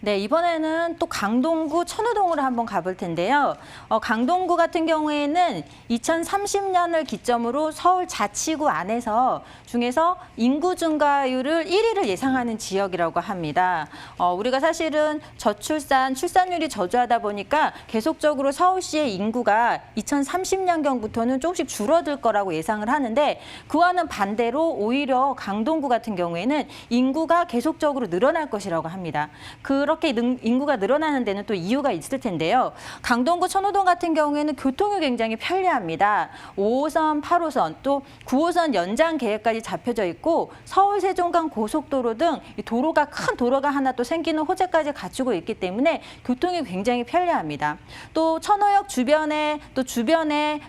네, 이번에는 또 강동구 천호동으로 한번 가볼 텐데요. 강동구 같은 경우에는 2030년을 기점으로 서울 자치구 안에서 중에서 인구 증가율을 1위를 예상하는 지역이라고 합니다. 우리가 사실은 저출산, 출산율이 저조하다 보니까 계속적으로 서울시의 인구가 2030년경부터는 조금씩 줄어들 거라고 예상을 하는데 그와는 반대로 오히려 강동구 같은 경우에는 인구가 계속적으로 늘어날 것이라고 합니다. 그렇게 인구가 늘어나는 데는 또 이유가 있을 텐데요. 강동구 천호동 같은 경우에는 교통이 굉장히 편리합니다. 5호선, 8호선, 또 9호선 연장 계획까지 잡혀져 있고 서울 세종간 고속도로 등 도로가 큰 도로가 하나 또 생기는 호재까지 갖추고 있기 때문에 교통이 굉장히 편리합니다. 또 천호역 주변에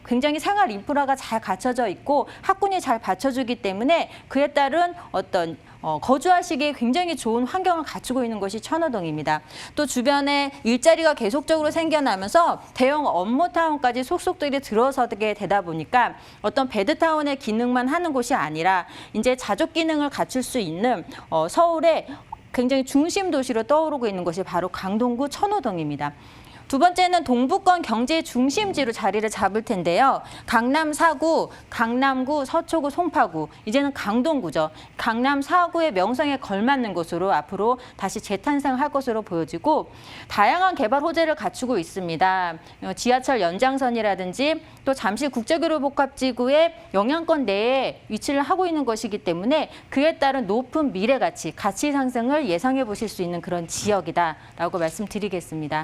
굉장히 생활 인프라가 잘 갖춰져 있고 학군이 잘 받쳐주기 때문에 그에 따른 어떤 거주하시기에 굉장히 좋은 환경을 갖추고 있는 것이 천호동입니다. 또 주변에 일자리가 계속적으로 생겨나면서 대형 업무타운까지 속속들이 들어서게 되다 보니까 어떤 배드타운의 기능만 하는 곳이 아니라 이제 자족 기능을 갖출 수 있는 서울의 굉장히 중심 도시로 떠오르고 있는 것이 바로 강동구 천호동입니다. 두 번째는 동부권 경제 중심지로 자리를 잡을 텐데요. 강남 4구, 강남구, 서초구, 송파구, 이제는 강동구죠. 강남 4구의 명성에 걸맞는 곳으로 앞으로 다시 재탄생할 것으로 보여지고 다양한 개발 호재를 갖추고 있습니다. 지하철 연장선이라든지 또 잠실 국제교류복합지구의 영향권 내에 위치를 하고 있는 것이기 때문에 그에 따른 높은 미래 가치 상승을 예상해 보실 수 있는 그런 지역이다라고 말씀드리겠습니다.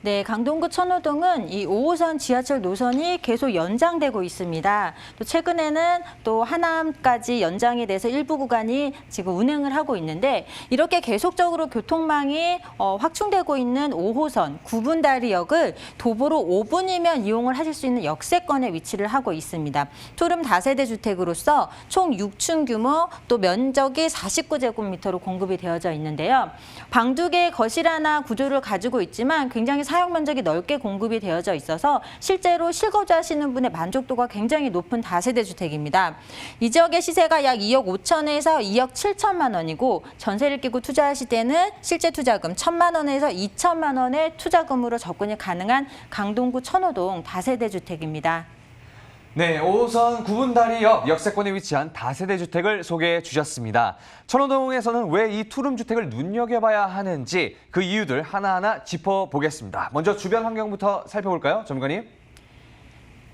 네, 강동구 천호동은 이 5호선 지하철 노선이 계속 연장되고 있습니다. 또 최근에는 또 하남까지 연장이 돼서 일부 구간이 지금 운행을 하고 있는데 이렇게 계속적으로 교통망이 확충되고 있는 5호선 구분다리역을 도보로 5분이면 이용을 하실 수 있는 역세권에 위치를 하고 있습니다. 투룸 다세대 주택으로서 총 6층 규모 또 면적이 49제곱미터로 공급이 되어져 있는데요. 방 2개의 거실 하나 구조를 가지고 있지만 굉장히 사용 면적이 넓게 공급이 되어져 있어서 실제로 실거주하시는 분의 만족도가 굉장히 높은 다세대 주택입니다. 이 지역의 시세가 약 2억 5천에서 2억 7천만 원이고 전세를 끼고 투자하실 때는 실제 투자금 1천만 원에서 2천만 원의 투자금으로 접근이 가능한 강동구 천호동 다세대 주택입니다. 네, 5호선 구분다리역 역세권에 위치한 다세대 주택을 소개해 주셨습니다. 천호동에서는 왜 이 투룸 주택을 눈여겨봐야 하는지 그 이유들 하나하나 짚어보겠습니다. 먼저 주변 환경부터 살펴볼까요, 전문가님?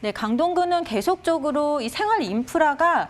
네, 강동구는 계속적으로 이 생활 인프라가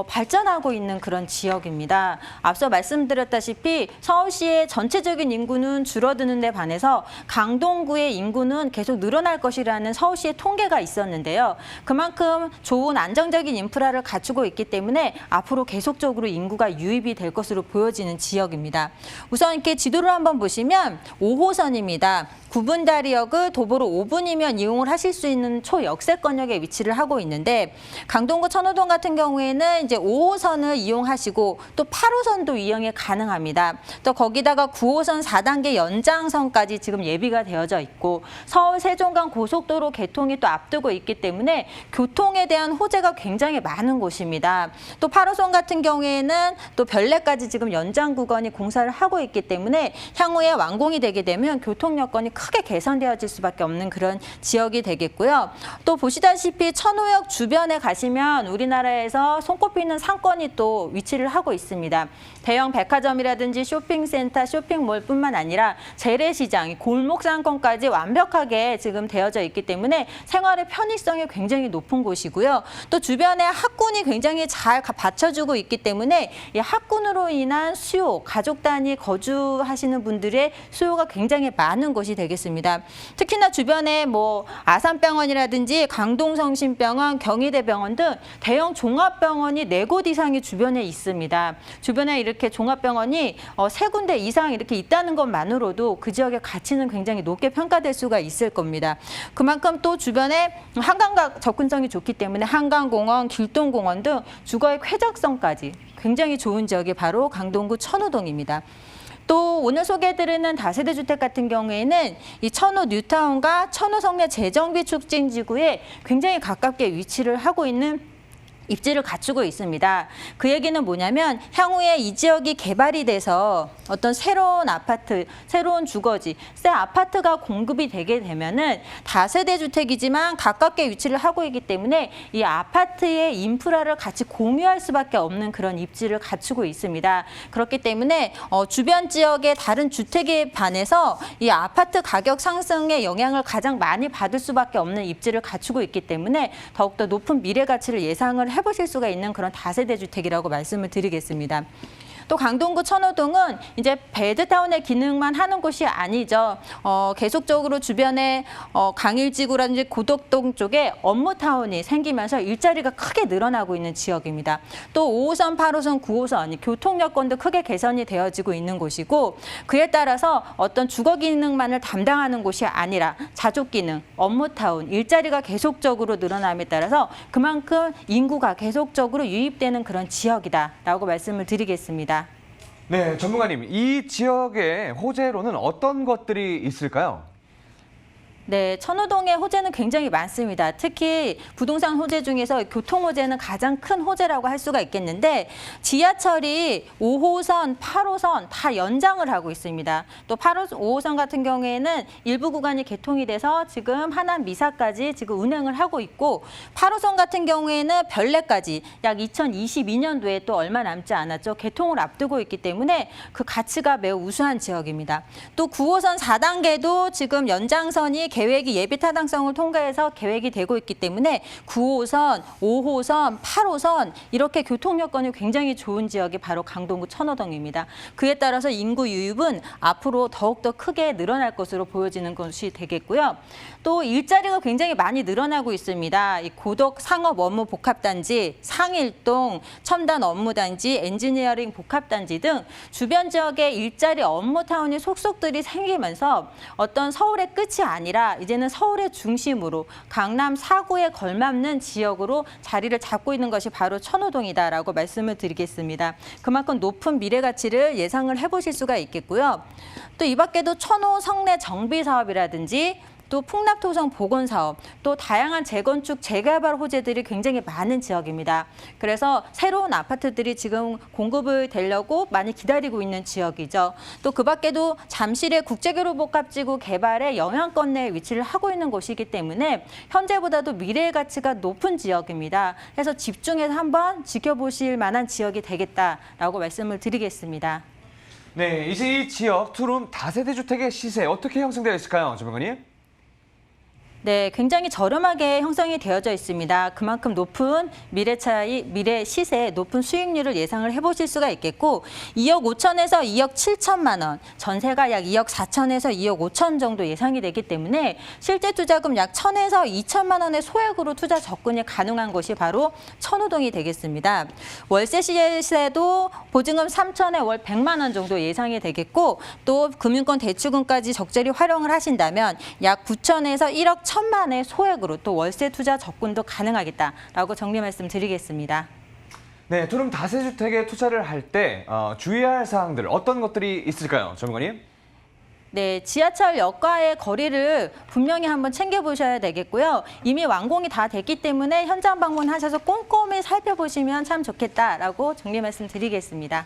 발전하고 있는 그런 지역입니다. 앞서 말씀드렸다시피 서울시의 전체적인 인구는 줄어드는 데 반해서 강동구의 인구는 계속 늘어날 것이라는 서울시의 통계가 있었는데요. 그만큼 좋은 안정적인 인프라를 갖추고 있기 때문에 앞으로 계속적으로 인구가 유입이 될 것으로 보여지는 지역입니다. 우선 이렇게 지도를 한번 보시면 5호선입니다. 구분다리역을 도보로 5분이면 이용을 하실 수 있는 초역세권역에 위치를 하고 있는데 강동구 천호동 같은 경우에는 이제 5호선을 이용하시고 또 8호선도 이용이 가능합니다. 또 거기다가 9호선 4단계 연장선까지 지금 예비가 되어져 있고 서울 세종간 고속도로 개통이 또 앞두고 있기 때문에 교통에 대한 호재가 굉장히 많은 곳입니다. 또 8호선 같은 경우에는 또 별내까지 지금 연장 구간이 공사를 하고 있기 때문에 향후에 완공이 되게 되면 교통 여건이 크게 개선되어질 수밖에 없는 그런 지역이 되겠고요. 또 보시다시피 천호역 주변에 가시면 우리나라에서 손꼽히는 상권이 또 위치를 하고 있습니다. 대형 백화점이라든지 쇼핑센터, 쇼핑몰뿐만 아니라 재래시장, 골목 상권까지 완벽하게 지금 되어져 있기 때문에 생활의 편의성이 굉장히 높은 곳이고요. 또 주변에 학군이 굉장히 잘 받쳐주고 있기 때문에 이 학군으로 인한 수요, 가족 단위 거주하시는 분들의 수요가 굉장히 많은 곳이 되겠습니다. 특히나 주변에 뭐 아산병원이라든지 강동성심병원, 경희대병원 등 대형 종합병원이 4곳 이상이 주변에 있습니다. 주변에 이렇게 종합병원이 3군데 이상 이렇게 있다는 것만으로도 그 지역의 가치는 굉장히 높게 평가될 수가 있을 겁니다. 그만큼 또 주변에 한강과 접근성이 좋기 때문에 한강공원, 길동공원 등 주거의 쾌적성까지 굉장히 좋은 지역이 바로 강동구 천호동입니다. 또 오늘 소개해드리는 다세대 주택 같은 경우에는 이 천호 뉴타운과 천호 성내 재정비 촉진지구에 굉장히 가깝게 위치를 하고 있는 입지를 갖추고 있습니다. 그 얘기는 뭐냐면 향후에 이 지역이 개발이 돼서 어떤 새로운 아파트, 새로운 주거지, 새 아파트가 공급이 되게 되면은 다세대 주택이지만 가깝게 위치를 하고 있기 때문에 이 아파트의 인프라를 같이 공유할 수밖에 없는 그런 입지를 갖추고 있습니다. 그렇기 때문에 주변 지역의 다른 주택에 반해서 이 아파트 가격 상승의 영향을 가장 많이 받을 수밖에 없는 입지를 갖추고 있기 때문에 더욱더 높은 미래 가치를 예상을 해보실 수가 있는 그런 다세대 주택이라고 말씀을 드리겠습니다. 또 강동구 천호동은 이제 베드타운의 기능만 하는 곳이 아니죠. 계속적으로 주변에 강일지구라든지 고덕동 쪽에 업무타운이 생기면서 일자리가 크게 늘어나고 있는 지역입니다. 또 5호선, 8호선, 9호선 교통 여건도 크게 개선이 되어지고 있는 곳이고 그에 따라서 어떤 주거 기능만을 담당하는 곳이 아니라 자족 기능, 업무타운, 일자리가 계속적으로 늘어남에 따라서 그만큼 인구가 계속적으로 유입되는 그런 지역이다라고 말씀을 드리겠습니다. 네, 전문가님, 이 지역의 호재로는 어떤 것들이 있을까요? 네, 천호동의 호재는 굉장히 많습니다. 특히 부동산 호재 중에서 교통 호재는 가장 큰 호재라고 할 수가 있겠는데 지하철이 5호선, 8호선 다 연장을 하고 있습니다. 또 5호선 같은 경우에는 일부 구간이 개통이 돼서 지금 하남 미사까지 지금 운행을 하고 있고 8호선 같은 경우에는 별내까지 약 2022년도에 또 얼마 남지 않았죠. 개통을 앞두고 있기 때문에 그 가치가 매우 우수한 지역입니다. 또 9호선 4단계도 지금 연장선이 계획이 예비 타당성을 통과해서 계획이 되고 있기 때문에 9호선, 5호선, 8호선 이렇게 교통 여건이 굉장히 좋은 지역이 바로 강동구 천호동입니다. 그에 따라서 인구 유입은 앞으로 더욱더 크게 늘어날 것으로 보여지는 것이 되겠고요. 또 일자리가 굉장히 많이 늘어나고 있습니다. 이 고덕 상업 업무 복합단지, 상일동, 첨단 업무단지, 엔지니어링 복합단지 등 주변 지역에 일자리 업무타운이 속속들이 생기면서 어떤 서울의 끝이 아니라 이제는 서울의 중심으로 강남 4구에 걸맞는 지역으로 자리를 잡고 있는 것이 바로 천호동이다라고 말씀을 드리겠습니다. 그만큼 높은 미래 가치를 예상을 해보실 수가 있겠고요. 또 이 밖에도 천호 성내 정비 사업이라든지 또 풍납토성 복원사업, 또 다양한 재건축, 재개발 호재들이 굉장히 많은 지역입니다. 그래서 새로운 아파트들이 지금 공급을 되려고 많이 기다리고 있는 지역이죠. 또 그 밖에도 잠실의 국제교류복합지구 개발의 영향권 내에 위치를 하고 있는 곳이기 때문에 현재보다도 미래의 가치가 높은 지역입니다. 그래서 집중해서 한번 지켜보실 만한 지역이 되겠다라고 말씀을 드리겠습니다. 네, 이제 이 지역 투룸 다세대 주택의 시세 어떻게 형성되어 있을까요, 전문가님? 네, 굉장히 저렴하게 형성이 되어져 있습니다. 그만큼 높은 미래 시세에 높은 수익률을 예상을 해보실 수가 있겠고 2억 5천에서 2억 7천만 원, 전세가 약 2억 4천에서 2억 5천 정도 예상이 되기 때문에 실제 투자금 약 1천에서 2천만 원의 소액으로 투자 접근이 가능한 곳이 바로 천호동이 되겠습니다. 월세 시세도 보증금 3천에 월 100만 원 정도 예상이 되겠고 또 금융권 대출금까지 적절히 활용을 하신다면 약 9천에서 1억 1천만의 소액으로 또 월세 투자 접근도 가능하겠다라고 정리 말씀드리겠습니다. 네, 투룸 다세주택에 투자를 할 때 주의할 사항들 어떤 것들이 있을까요, 전문가님? 네, 지하철역과의 거리를 분명히 한번 챙겨보셔야 되겠고요. 이미 완공이 다 됐기 때문에 현장 방문하셔서 꼼꼼히 살펴보시면 참 좋겠다라고 정리 말씀드리겠습니다.